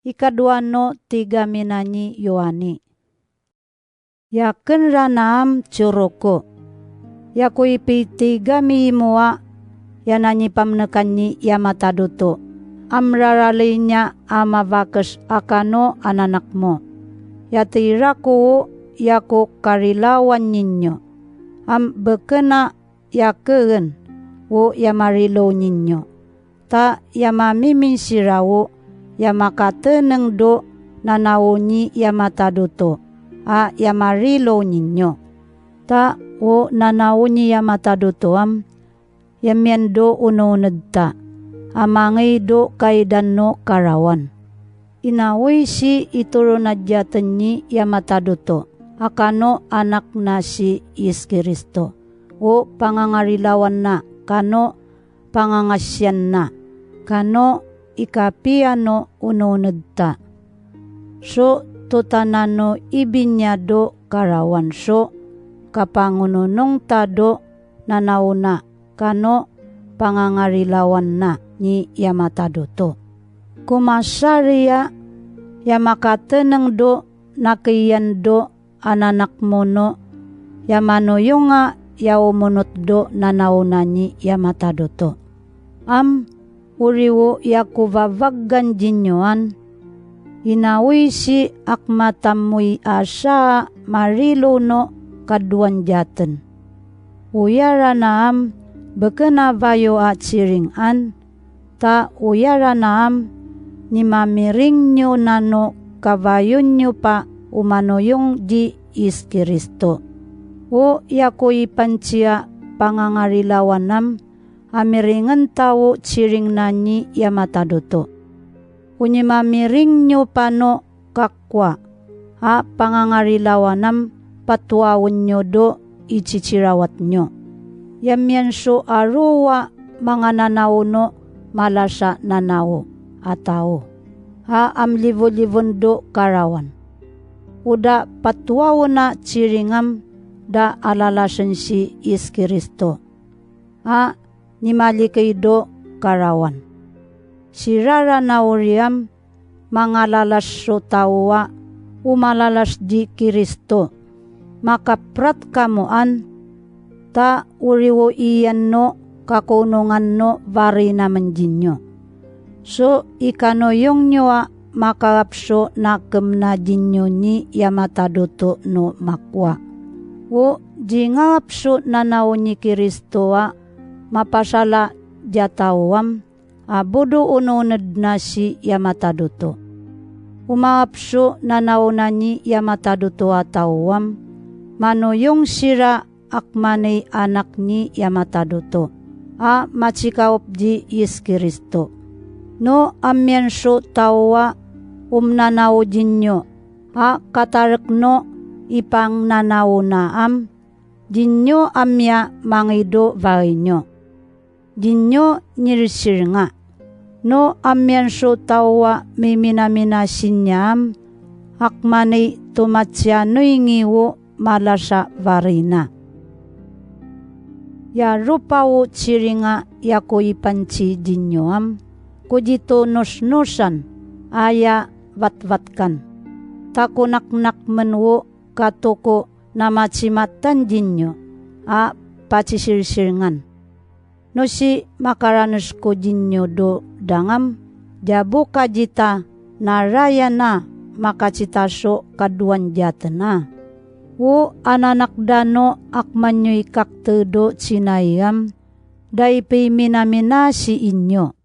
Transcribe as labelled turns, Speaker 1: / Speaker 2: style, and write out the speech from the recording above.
Speaker 1: Ikaduano tiga minanyi Yohani. Yaken ranam curoko. Yaku ipiti gami mua yananyi pamnekanyi yamataduto. Amraralinya amavakes akano ananakmo. Yatiraku yaku karilawan ninyo. Bekena yakegen wo yamarilo ninyo. Ta yamamimin sirawo yamakateneng do nanawonyi yamataduto. Yamarilo ninyo. Ta wo nanawonyi yamataduto yamiendo ununedta. Amangay do kaidanno karawan. Inawi si iturunadyatenyi yamataduto. Akano anak na si Kristo. O pangangarilawan na. Kano pangangasyan na. Kano ikapiano ununedta. So tutanano ibinyado karawan. So kapangununong tado nanauna. Kano pangangarilawan na ni yamataduto. Kumasariya yamakateneng do nakiyan do ananak mono yamano yunga yaumunot do nanauna ni yamataduto. Uriwo yakuvavaggan jinyoan. Inawi si akmatamui asa marilo no kaduan jaten. Uyara naam bekena vayo at siringan. Ta uyara naam ni mamiring nyo nano kavayon nyo pa umanoyong di Kristo. O yaku ipansya pangangarilawanam amiringan tao siring nanyi yamataduto. Unyi mamiring nyo pano kakwa. Pangangarilawanam patuawon nyo do ichichirawat nyo. Yamyanso aruwa mga nanauno malasa nanao atao. Amlivo-livon do karawan. Uda patuawon na siringam da alalasan si Kristo. Nimalikay do karawan. Sirara na uriam mangalalas so tawa umalalas di Kristo. Makaprat kamuan ta uriwo iyan no kakunungan no vari naman jinyo. So ikano yung nyo makapso na kemna jinyo ni yamataduto no makwa. O jingapso nanaw ni Kristo mapasala jatawam budo ununed na si yamataduto. Umapso nanaw na ni yamataduto atawam manuyong sira akmanay anak ni yamataduto. Machikaop di Kristo. No amyanso tawa umnanaw jinyo. Katarek no ipang nanaw naam. Jinyo amya mangido vainyo. Jinyo nirisir nga. No amyanso tawa miminaminasin niyam. Akmanay tumatsanoy ngiwo malasa varina. Ya rupawo siringa yaku ipansi jinyoam. Kujito nus-nusan aya vatvatkan. Takunaknak menwo katoko na matsimatan jinyo. Pacisir-siringan. No si makaranos ko jinyo do dangam. Jabu kajita naraya na makacitaso kaduan jatena. Wo ananak dano akmanyoy kaktedo sinayam. Daipi minamina si inyo.